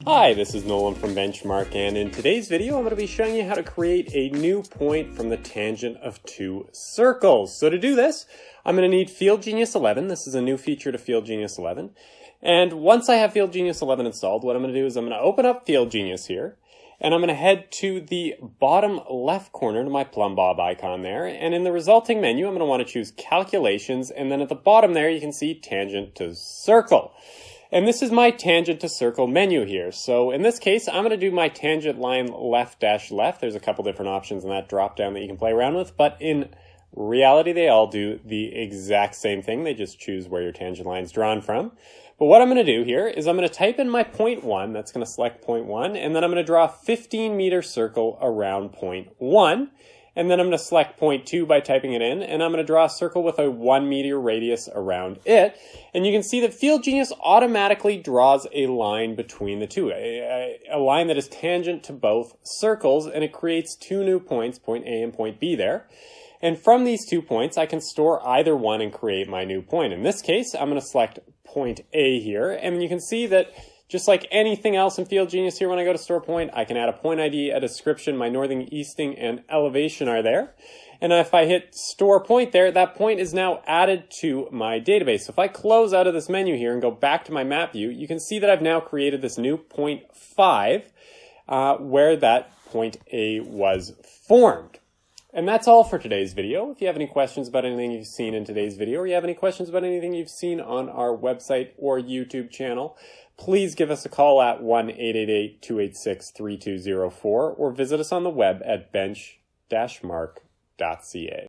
Hi, this is Nolan from Benchmark, and in today's video I'm going to be showing you how to create a new point from the tangent of two circles. So to do this, I'm going to need FieldGenius 11. This is a new feature to FieldGenius 11. And once I have FieldGenius 11 installed, what I'm going to do is I'm going to open up FieldGenius here, and I'm going to head to the bottom left corner to my plumb bob icon there, and in the resulting menu I'm going to want to choose Calculations, and then at the bottom there you can see Tangent to Circle. And this is my tangent to circle menu here. So in this case, I'm going to do my tangent line left dash left. There's a couple different options in that drop down that you can play around with, but in reality, they all do the exact same thing. They just choose where your tangent line is drawn from. But what I'm going to do here is I'm going to type in my point 1. That's going to select point 1. And then I'm going to draw a 15-meter circle around point 1. And then I'm going to select point 2 by typing it in, and I'm going to draw a circle with a 1-meter radius around it. And you can see that FieldGenius automatically draws a line between the two, a line that is tangent to both circles, and it creates two new points, point A and point B there. And from these 2 points, I can store either one and create my new point. In this case, I'm going to select point A here, and you can see that just like anything else in FieldGenius here, when I go to store point, I can add a point ID, a description, my northing, easting, and elevation are there. And if I hit store point there, that point is now added to my database. So if I close out of this menu here and go back to my map view, you can see that I've now created this new point 5 where that point A was formed. And that's all for today's video. If you have any questions about anything you've seen in today's video, or you have any questions about anything you've seen on our website or YouTube channel, please give us a call at 1-888-286-3204 or visit us on the web at bench-mark.ca.